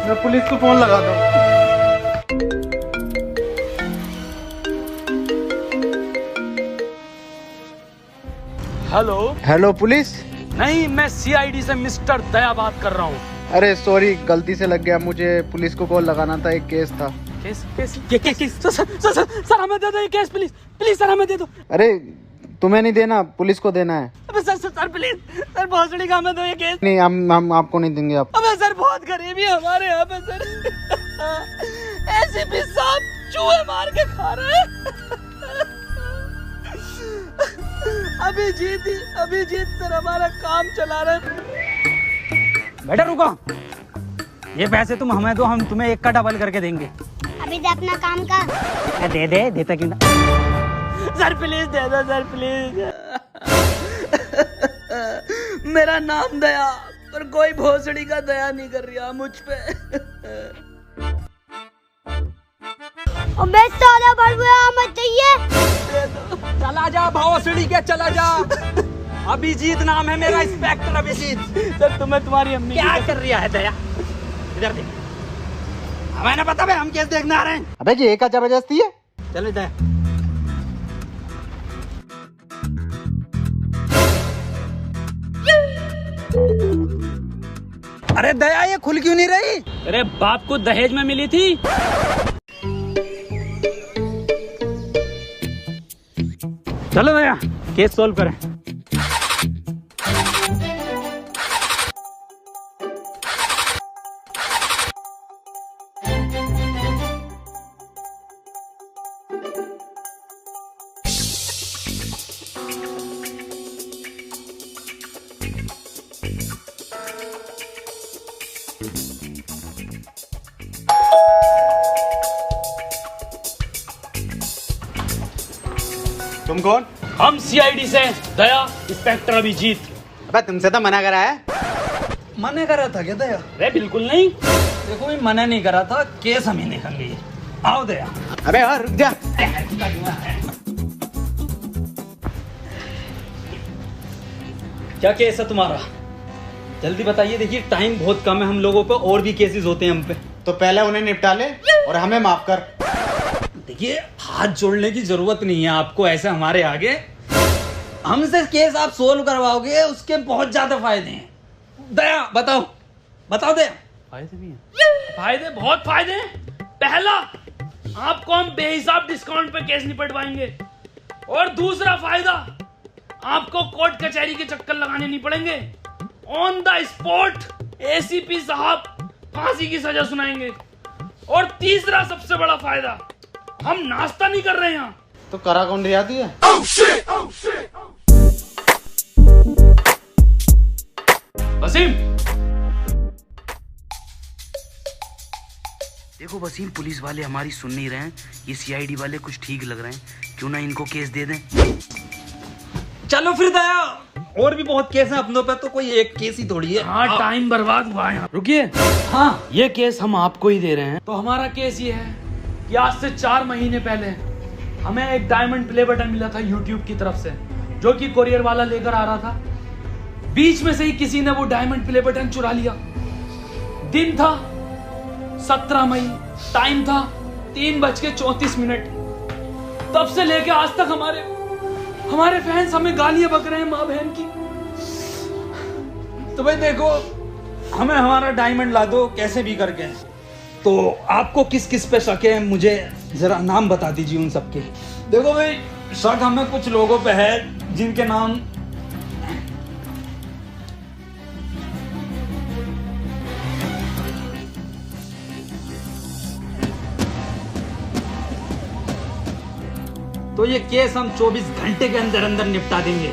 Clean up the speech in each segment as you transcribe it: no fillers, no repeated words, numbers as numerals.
मैं पुलिस को फोन लगाता हूँ। हेलो। Hello police. नहीं, मैं सीआईडी से मिस्टर दया बात कर रहा हूँ। अरे सॉरी, गलती से लग गया, मुझे पुलिस को कॉल लगाना था, एक केस था। केस? ये केस? सर हमें दे दो ये केस, प्लीज प्लीज सर हमें दे दो। अरे तुम्हें नहीं देना, पुलिस को देना है। अबे सर प्लीज सर, भोसड़ी का हमें दो ये केस। नहीं, हम आपको नहीं देंगे। आप अबे सर, बहुत गरीबी है हमारे यहाँ पे सर। एसीपी साहब चूहे मार के खा रहे हैं। अभिजीत सर हमारा काम चला रहे। बेटा रुको, ये पैसे तुम हमें दो, हम तुम्हें एक का डबल करके देंगे। अभी दे अपना काम का। दे देता क्यों ना। सर प्लीज दे दो सर, प्लीज। मेरा नाम दया, पर कोई भोसड़ी का दया नहीं कर रहा मुझ पे। अबे साला बड़बड़ा मत चाहिए। चला जा भोसड़ी के, चला जा। अभिजीत नाम है मेरा, इंस्पेक्टर अभिजीत। सर तुम्हें तुम्हारी अम्मी क्या कर रही है दया? इधर देख, हमें ना पता भाई, हम केस देखने आ रहे हैं। अबे जी, एक का जबरदस्ती है। चलो दया। अरे दया, ये खुल क्यों नहीं रही? अरे बाप को दहेज में मिली थी। चलो दया, केस सॉल्व करें। तुम कौन? हम सीआईडी से दया, इंस्पेक्टर अभिजीत। अबे तुमसे तो मना करा है। मना करा था क्या दया? अरे बिल्कुल नहीं, देखो मैं मना नहीं करा था, केस हम ही देखेंगे। आओ दया। अबे यार रुक जा। क्या केस है तुम्हारा? जल्दी बताइए, देखिए टाइम बहुत कम है हम लोगों पे, और भी केसेस होते हैं हम पे। तो पहले उन्हें निपटा ले और हमें माफ कर। देखिए, हाथ जोड़ने की जरूरत नहीं है आपको ऐसे हमारे आगे। हमसे केस आप सोल्व करवाओगे, उसके बहुत ज्यादा फायदे हैं। दया बताओ दया। फायदे भी हैं? फायदे, बहुत फायदे हैं। पहला, आपको हम बेहिसाब डिस्काउंट पे केस निपटवाएंगे। और दूसरा फायदा, आपको कोर्ट कचहरी के चक्कर लगाने नहीं पड़ेंगे। ऑन द स्पॉट एसीपी साहब फांसी की सजा सुनाएंगे। और तीसरा सबसे बड़ा फायदा, हम नाश्ता नहीं कर रहे हैं यहाँ। तो करा कौन रियाती है? वसीम, देखो वसीम, पुलिस वाले हमारी सुन नहीं रहे हैं, ये सीआईडी वाले कुछ ठीक लग रहे हैं, क्यों ना इनको केस दे दें। चलो फिर दया, और भी बहुत केस हैं अपनों पे, तो कोई एक केस ही थोड़ी है। हाँ, टाइम बर्बाद हुआ है। रुकिए, हाँ ये केस हम आपको ही दे रहे हैं। तो हमारा केस ये है कि आज से 4 महीने पहले हमें एक डायमंड प्ले बटन मिला था यूट्यूब की तरफ से, जो कि कोरियर वाला लेकर आ रहा था। बीच में से ही किसी ने वो डायमंड प्ले बटन चुरा लिया। दिन था 17 मई, टाइम था 3:34। तब से लेके आज तक हमारे फैंस हमें गालियां बक रहे हैं माँ बहन की। तो भाई देखो, हमें हमारा डायमंड ला दो कैसे भी करके। तो आपको किस किस पे शक है, मुझे जरा नाम बता दीजिए उन सबके। देखो भाई, शक हमें कुछ लोगों पे है जिनके नाम तो ये केस हम 24 घंटे के अंदर अंदर निपटा देंगे।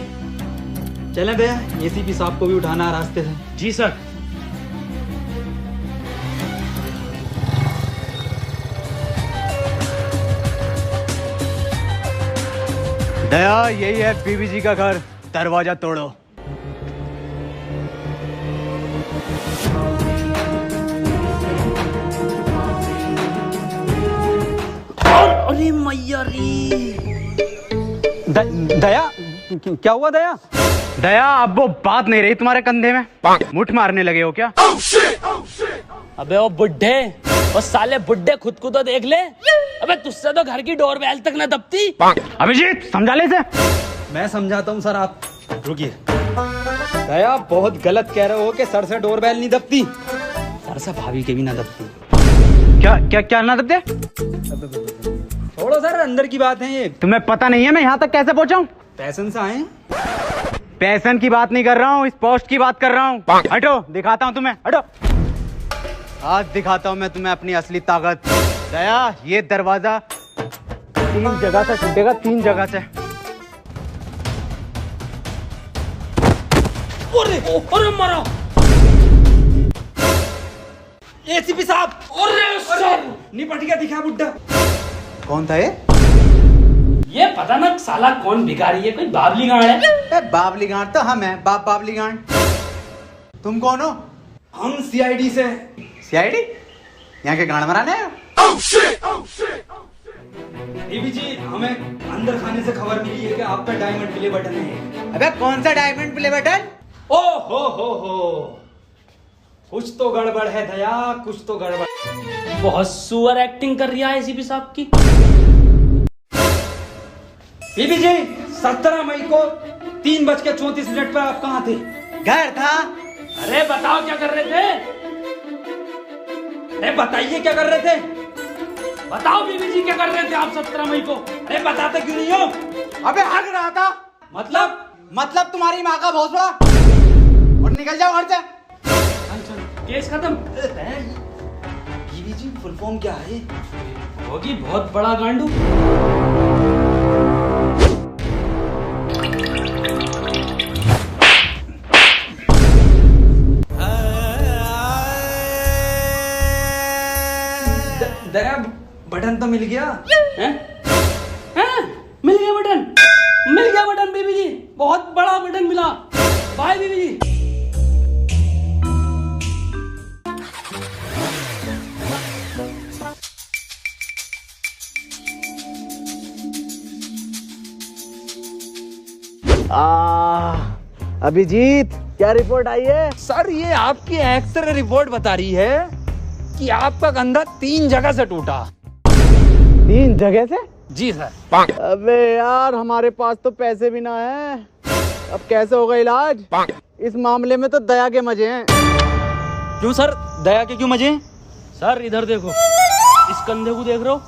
चलें भैया, एसीपी साहब को भी उठाना है रास्ते से। जी सर। दया, यही है बीबी जी का घर, दरवाजा तोड़ो। अरे मैया रे। दया, क्या हुआ दया? दया अब वो बात नहीं रही तुम्हारे कंधे में, मुठ मारने लगे हो क्या? अबे वो बुड्ढे, वो साले बुड्ढे खुद को तो देख ले। अबे तुझसे तो घर की डोरबेल तक न दबती। अभिजीत समझा ले इसे। मैं समझाता हूँ सर, आप रुकिए। दया बहुत गलत कह रहे हो कि सर से डोरबेल नहीं दबती, सर से भाभी के भी ना दबती। क्या क्या क्या ना दबते? छोड़ो सर, अंदर की बात है ये। तुम्हें पता नहीं है मैं यहाँ तक कैसे पहुँचा हूँ? पैशन से आए। पैसन की बात नहीं कर रहा हूँ, इस पोस्ट की बात कर रहा हूँ। हटो, दिखाता हूँ तुम्हें, हटो। आज दिखाता हूँ मैं तुम्हें अपनी असली ताकत। दया ये दरवाजा 3 जगह से टूटेगा, 3 जगह से। अरे मारा एसीपी साहब। निपट गया, दिखा बुड्ढा। कौन था ये? ये पता ना साला कौन भिखारी है, कोई बाबली गाड़ है। बाबली गांड तो हम हैं, बाबली गांड। तुम कौन हो? हम सीआईडी से। सीआईडी? यहाँ के गांड मराने आए हो? बीबी जी, हमें अंदर खाने से खबर मिली है कि आप पे डायमंड प्ले बटन है। अबे कौन सा डायमंड प्ले बटन? ओ हो, कुछ तो गड़बड़ है दया, कुछ तो गड़बड़। बहुत सुअर एक्टिंग कर रही है एसीपी साहब की। बीबी जी, 17 मई को 3:34 पर आप कहाँ थे? घर था। अरे बताओ क्या कर रहे थे? अरे बताइए क्या कर रहे थे? बताओ बीबी जी क्या कर रहे थे आप 17 मई को? अरे बताते क्यों नहीं हो? अबे हग रहा था। मतलब तुम्हारी माँ का भोसड़ा। और निकल जाओ घर से। केस खत्म। बीबी जी, फुल फॉर्म क्या है? होगी बहुत बड़ा गांडू। दया बटन तो मिल गया। हैं? हैं? मिल गया बटन, मिल गया बटन बीबी जी, बहुत बड़ा बटन मिला। बाय बीबी जी। अभिजीत क्या रिपोर्ट आई है? सर ये आपकी एक्सरे रिपोर्ट बता रही है कि आपका कंधा 3 जगह से टूटा। 3 जगह से? जी सर। अबे यार हमारे पास तो पैसे भी ना है, अब कैसे होगा इलाज? इस मामले में तो दया के मजे हैं। क्यों सर, दया के क्यों मजे हैं? सर इधर देखो, इस कंधे को देख रहे हो?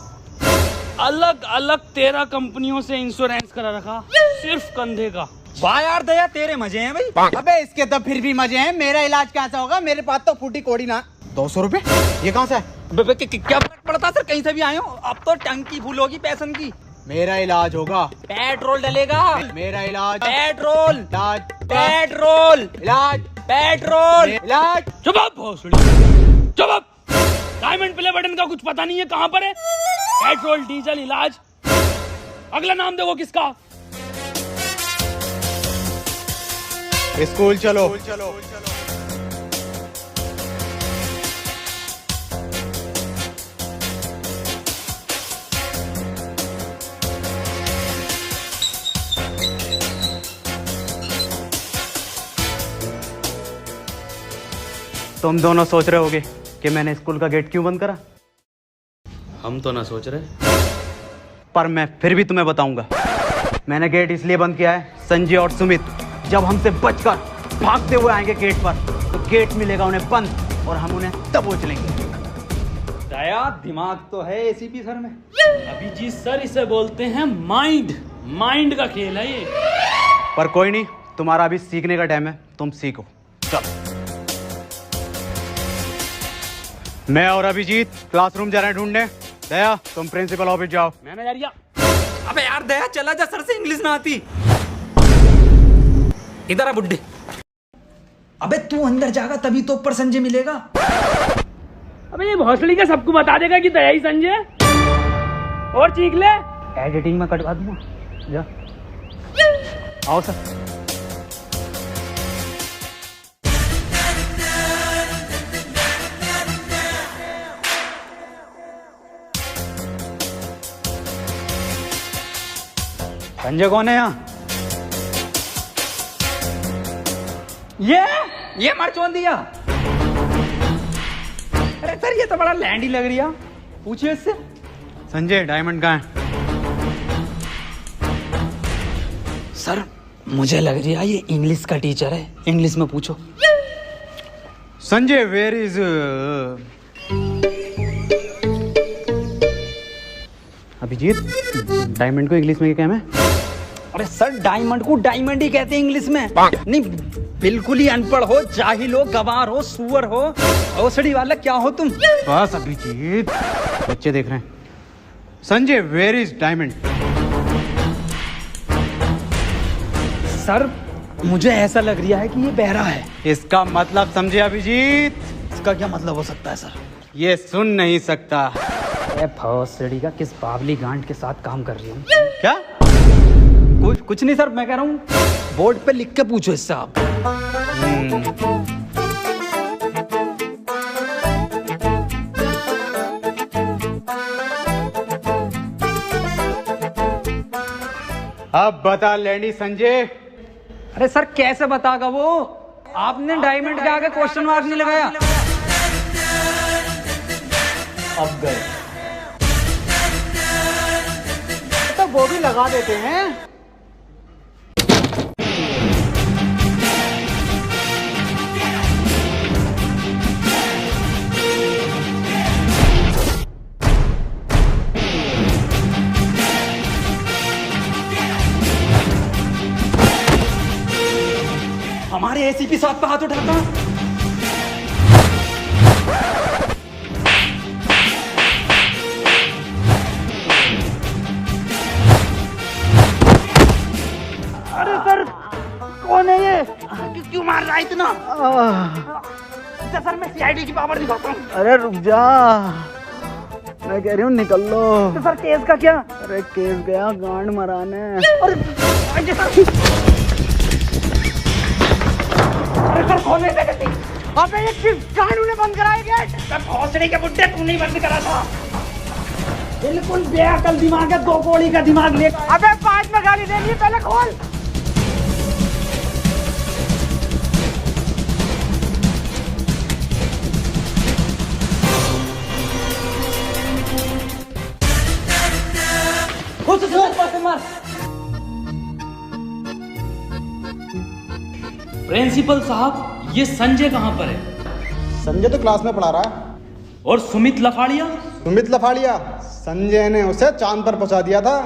अलग अलग 13 कंपनियों से इंश्योरेंस करा रखा, सिर्फ कंधे का। वाह यार दया, तेरे मजे हैं भाई। अबे इसके तो फिर भी मजे हैं, मेरा इलाज कैसा होगा? मेरे पास तो फूटी कोड़ी ना। 200 रुपए? ये कहाँ से है? क्या फर्क पड़ता सर, कहीं से भी आए हो। अब तो टंकी फूल होगी पैसन की। मेरा इलाज होगा। पेट्रोल डलेगा। मेरा इलाज। पेट्रोल इलाज। पेट्रोल इलाज। पेट्रोल इलाज। चुप आप भोसड़ी, चुप आप। डायमंड प्ले बटन का कुछ पता नहीं है कहाँ पर है? पेट्रोल डीजल इलाज। अगला नाम देखो किसका? स्कूल चलो। तुम दोनों सोच रहे होगे कि मैंने स्कूल का गेट क्यों बंद करा, हम तो ना सोच रहे। पर मैं फिर भी तुम्हें बताऊंगा। मैंने गेट इसलिए बंद किया है, संजय और सुमित जब हमसे बचकर भागते हुए आएंगे गेट पर, तो गेट मिलेगा उन्हें बंद और हम उन्हें दबोच लेंगे। दया दिमाग तो है एसीपी सर में। अभिजीत सर इसे बोलते हैं माइंड, माइंड का खेल है ये। पर कोई नहीं, तुम्हारा अभी सीखने का टाइम है, तुम सीखो। चलो मैं और अभिजीत क्लासरूम जा रहे हैं ढूंढने। दया तुम प्रिंसिपल ऑफिस जाओ। मैनेजरिया। अबे यार दया चला जा, सर से इंग्लिश ना आती। इधर आ बुड्ढे। अबे तू अंदर जाएगा तभी तो ऊपर संजय मिलेगा। अबे ये भोसड़ी का सबको बता देगा कि दया ही संजय। और चीख ले। एडिटिंग में कटवा दूंगा। जा आओ सर। संजय कौन है यहाँ? ये मरचोन दिया। अरे सर ये तो बड़ा लैंड ही लग रही है, पूछिए इससे। संजय डायमंड कहाँ है? सर मुझे लग रही है ये इंग्लिश का टीचर है, इंग्लिश में पूछो। Sanjay where is Abhijeet, diamond को इंग्लिश में क्या है? अरे सर डायमंड को डायमंड ही कहते हैं इंग्लिश में। नहीं बिल्कुल ही अनपढ़ हो, जाहिल हो, गवार हो, सुअर हो, औसड़ी वाला क्या हो तुम? बस अभिजीत, बच्चे देख रहे हैं। Sanjay where is diamond? Sir मुझे ऐसा लग रहा है कि ये बहरा है। इसका मतलब समझे अभिजीत? इसका क्या मतलब हो सकता है सर? ये सुन नहीं सकता। भौसड़ी का किस बावली गांड के साथ काम कर रही हूँ? क्या? कुछ नहीं सर, मैं कह रहा हूँ बोर्ड पे लिख के पूछो इससे आप। अब बता लैंडी संजय। अरे सर कैसे बतागा वो? आपने डायमंड के आगे क्वेश्चन मार्क नहीं लगाया। अब गए तो वो भी लगा देते हैं। हमारे एसीपी साहब पे हाथ उठाता। अरे सर कौन है ये? क्यों मार रहा है इतना? सर मैं सीआईडी की पावर दिखाता हूँ। अरे रुक जा, मैं कह रही हूँ निकल लो। तो सर केस का क्या? अरे केस गया गांड मराने। अरे सर खोलने से गलती। अबे ये किस गांड ने बंद कराया गेट? सर भौसड़ी के बुड्ढे तू नहीं बंद करा था। बिल्कुल बेअकल दिमाग है, 2 कौड़ी का दिमाग ले। अबे बाद में गाली देनी है, पहले खोल। प्रिंसिपल साहब, ये संजय कहाँ पर है? संजय तो क्लास में पढ़ा रहा है। और सुमित लफाड़िया? सुमित लफाड़िया, संजय ने उसे चांद पर पहुंचा दिया था।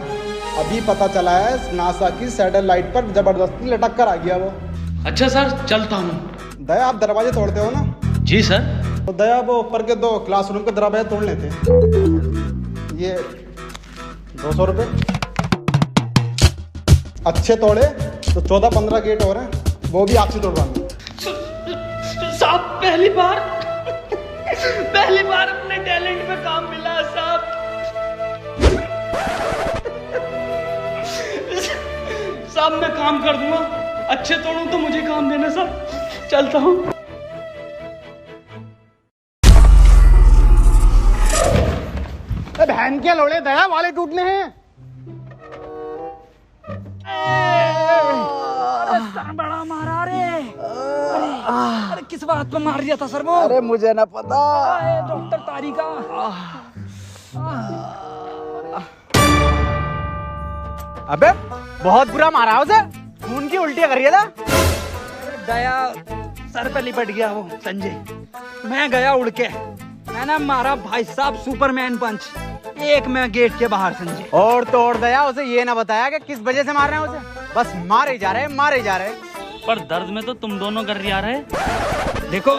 अभी पता चला है नासा की सैटेलाइट पर जबरदस्ती लटक कर आ गया वो। अच्छा सर, चलता हूँ। दया आप दरवाजे तोड़ते हो ना? जी सर। तो दया वो ऊपर के 2 क्लासरूम के दरवाजे तोड़ लेते। ये 200 रुपये अच्छे तोड़े तो 14-15 गेट और हैं, वो भी आपसे तोड़वाएंगे। साहब पहली बार अपने टैलेंट पे काम मिला साहब। साहब मैं काम कर दूंगा, अच्छे तोड़ूं तो मुझे काम देना साहब। चलता हूँ। बहन के लोड़े दया वाले टूटने हैं। सर बड़ा मारा रे। अरे किस बात पे मार दिया था सर वो? अरे मुझे ना पता। डॉक्टर तारिका। अबे बहुत बुरा मारा है उसे, खून की उल्टियां कर रही था। दया सर पे लिपट गया वो संजय। मैं गया उड़ के, मैंने मारा भाई साहब सुपरमैन पंच, एक में गेट के बाहर संजय। और तो और दया उसे ये ना बताया कि किस वजह से मार रहे हैं उसे, बस मारे जा रहे हैं। पर दर्द में तो तुम दोनों कर रहे। देखो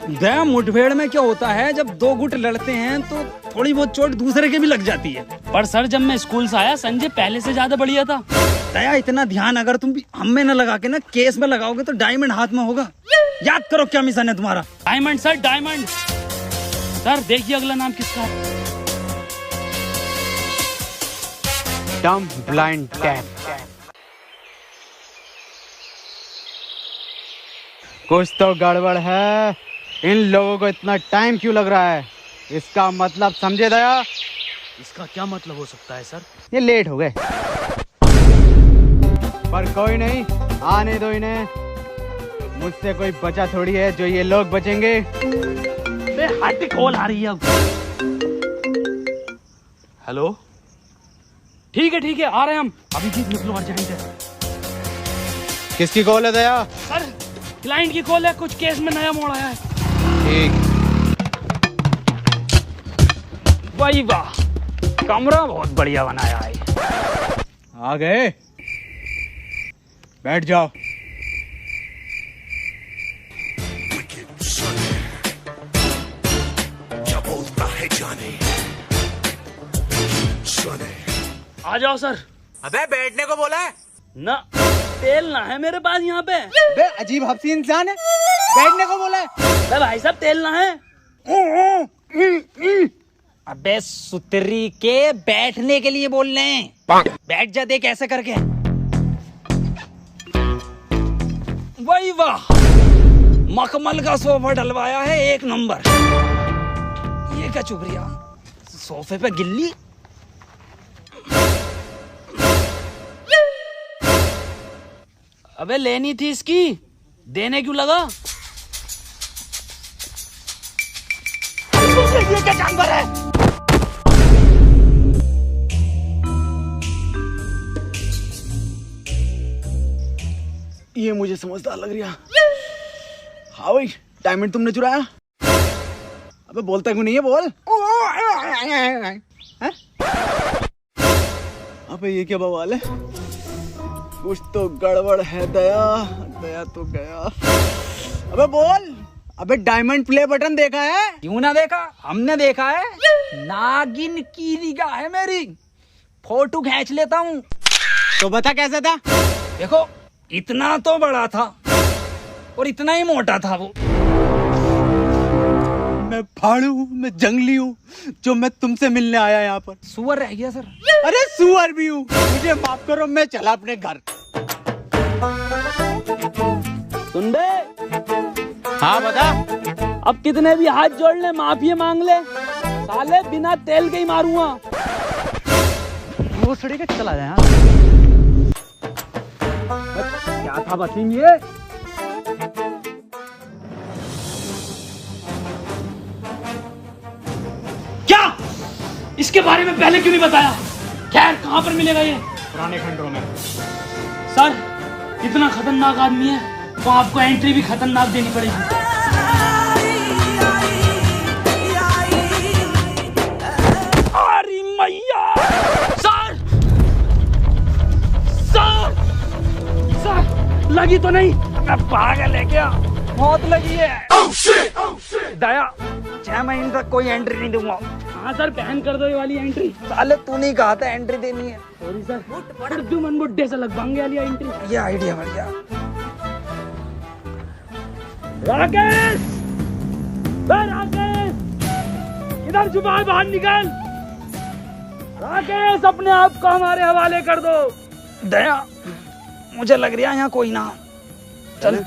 दया, मुठभेड़ में क्या होता है, जब 2 गुट लड़ते हैं तो थोड़ी बहुत चोट दूसरे के भी लग जाती है। पर सर जब मैं स्कूल से आया, संजय पहले से ज्यादा बढ़िया था। दया इतना ध्यान अगर तुम भी हम में न लगा के ना केस में लगाओगे तो डायमंड हाथ में होगा। याद करो क्या मिशन है तुम्हारा। Diamond sir, diamond. सर देखिए अगला नाम किसका है। डम ब्लाइंड कैट। कुछ तो गड़बड़ है, इन लोगों को इतना टाइम क्यों लग रहा है? इसका मतलब समझे दया? इसका क्या मतलब हो सकता है सर? ये लेट हो गए, पर कोई नहीं, आने दो इन्हें। मुझसे कोई बचा थोड़ी है जो ये लोग बचेंगे। बे हट, कॉल आ रही है अब। हेलो, ठीक है आ रहे हैं हम अभी। 20 मिनट और जाएंगे। किसकी कॉल है दया? सर क्लाइंट की कॉल है, कुछ केस में नया मोड़ आया है। ठीक। वाह वाह, कमरा बहुत बढ़िया बनाया है। आ गए, बैठ जाओ। आ जाओ सर। अबे बैठने को बोला है ना, तेल ना है मेरे पास यहाँ पे। बे अजीब हफ्सी इंसान है, बैठने को बोला है। अबे भाई साहब तेल ना है। अबे सुतरी के बैठने के लिए बोल रहे हैं। बैठ जा, देख ऐसे करके। वही वाह, मखमल का सोफा डलवाया है, 1 नंबर। ये क्या चुप रही, सोफे पे गिल्ली। अबे लेनी थी इसकी, देने क्यों लगा? ये क्या जानवर है? ये मुझे समझदार लग रहा। हाँ भाई, डायमंड तुमने चुराया? अबे बोलता क्यों नहीं है, बोल। हैं? अबे ये क्या बवाल है? कुछ तो गड़बड़ है दया। दया तो गया। अबे बोल। अबे डायमंड प्ले बटन देखा है? क्यों ना देखा, हमने देखा है। नागिन की निगाह है मेरी, फोटो खींच लेता हूँ। तो बता कैसा था? देखो, इतना तो बड़ा था और इतना ही मोटा था वो। मैं फाड़ू हूँ, मैं जंगली हूँ, जो मैं तुमसे मिलने आया यहाँ पर। सुअर रह गया सर। अरे सुअर भी हूँ, मुझे माफ करो, मैं चला अपने घर। सुन बे, हाँ बता। अब कितने भी हाथ जोड़ ले, माफी मांग ले, साले बिना तेल के ही मारूंगा। वो सड़ी के चला जाए। क्या था वसीम ये? क्या? इसके बारे में पहले क्यों नहीं बताया? खैर, कहां पर मिलेगा ये? पुराने खंडों में। सर, इतना खतरनाक आदमी है तो आपको एंट्री भी खतरनाक देनी पड़ेगी। अरे मैया! सर! सर! सर! लगी तो नहीं? मैं पागल है क्या? मौत लगी है। दया, 6 महीने तक कोई एंट्री नहीं दूंगा। हाँ सर, बैन कर दो ये वाली एंट्री। साले तू नहीं कहा था एंट्री देनी है। सॉरी सर, उर्दू मन बुड्ढे से लगवाएंगे वाली एंट्री। ये आइडिया बढ़िया। राकेश! राकेश! इधर छुपा है, बाहर निकल। राकेश, अपने आप को हमारे हवाले कर दो। दया, मुझे लग रहा है यहाँ कोई ना। चल।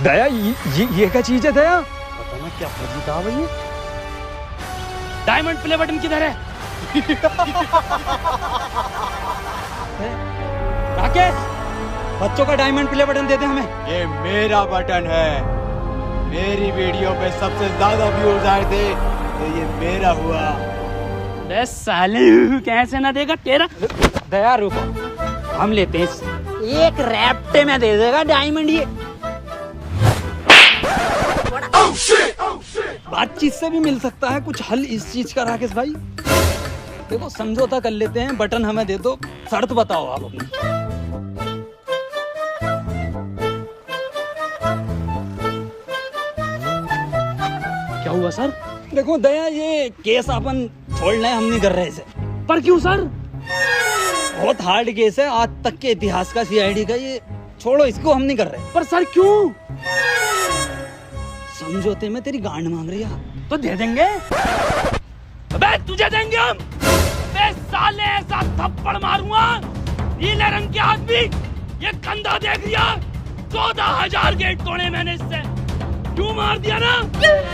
दया, ये क्या चीज है दया? पता ना क्या फर्जी कहा भाई। डायमंड प्ले बटन किधर है? राकेश, बच्चों का डायमंड प्ले बटन दे दे हमें। ये मेरा बटन है। मेरी वीडियो पे सबसे ज्यादा व्यूज आए थे तो ये मेरा हुआ। बे साले, कैसे ना देगा तेरा? दया रुको, हम लेते हैं। एक रैप्टे में दे देगा डायमंड ये। बातचीत से भी मिल सकता है कुछ हल इस चीज का। राकेश भाई देखो, समझौता कर लेते हैं, बटन हमें दे दो, शर्त बताओ आप अपनी। क्या हुआ सर? देखो दया, ये केस अपन छोड़ रहे, हम नहीं कर रहे इसे। पर क्यों सर? बहुत हार्ड केस है, आज तक के इतिहास का सीआईडी का। ये छोड़ो, इसको हम नहीं कर रहे। पर सर क्यों? समझौते में तेरी गांड मांग रही है तो दे देंगे। अबे तुझे देंगे हम। अबे साले, ऐसा थप्पड़ मारूंगा, नीले रंग के आदमी, ये कंधा देख लिया? 14,000 गेट तोड़े मैंने इससे। क्यों मार दिया ना,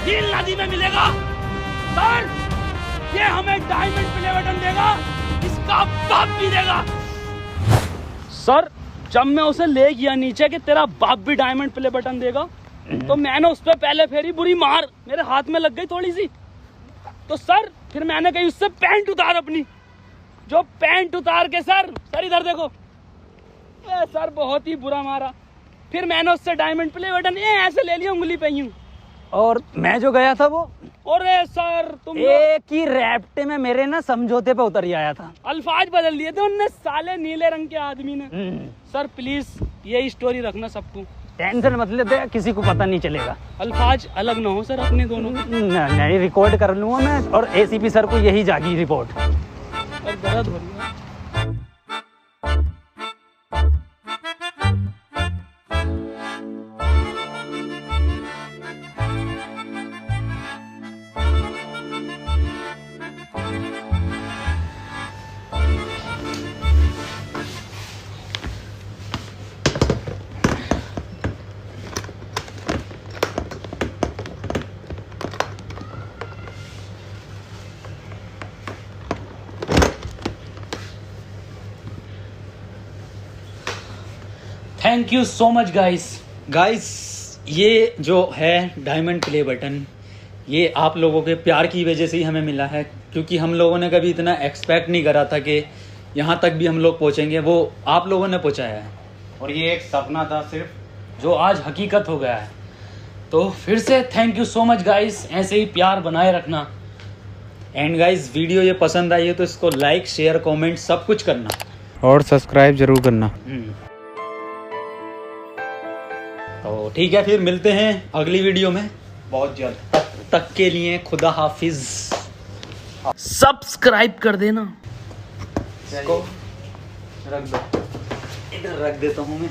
नील नदी में मिलेगा। सर ये हमें डायमंड प्ले बटन देगा, इसका बाप भी देगा। सर जब मैं उसे ले गया नीचे कि तेरा बाप भी डायमंड प्ले बटन देगा, तो मैंने उस पर पहले फेरी बुरी मार मेरे हाथ में लग गई थोड़ी सी। तो सर फिर मैंने कही उससे पैंट उतार अपनी, जो पैंट उतार के सर इधर देखो, सर बहुत ही बुरा मारा। फिर मैंने उससे डायमंड प्ले बटन ऐसे ले लिया उंगली पे यूं। और मैं जो गया था वो, अरे सर तुम एक ही रैप्टे में मेरे ना समझौते पे उतर ही आया था। अल्फाज बदल दिए थे उनने, साले नीले रंग के आदमी ने। सर प्लीज यही स्टोरी रखना सबको, टेंशन मत लेते, किसी को पता नहीं चलेगा। अल्फाज अलग ना हो सर अपने दोनों। नहीं रिकॉर्ड कर लूंगा मैं, और एसीपी सर को यही जागी रिपोर्ट। और दर्द हो रही है। Thank you so much guys, ये जो है डायमंड प्ले बटन, ये आप लोगों के प्यार की वजह से ही हमें मिला है, क्योंकि हम लोगों ने कभी इतना एक्सपेक्ट नहीं करा था कि यहाँ तक भी हम लोग पहुँचेंगे। वो आप लोगों ने पहुँचाया है, और ये एक सपना था सिर्फ, जो आज हकीकत हो गया है। तो फिर से thank you so much guys, ऐसे ही प्यार बनाए रखना। एंड गाइस वीडियो ये पसंद आई है तो इसको लाइक शेयर कमेंट सब कुछ करना, और सब्सक्राइब जरूर करना। तो ठीक है, फिर मिलते हैं अगली वीडियो में बहुत जल्द। तक के लिए खुदा हाफिज। सब्सक्राइब कर देना। इसको रख दो, इधर रख देता हूँ मैं।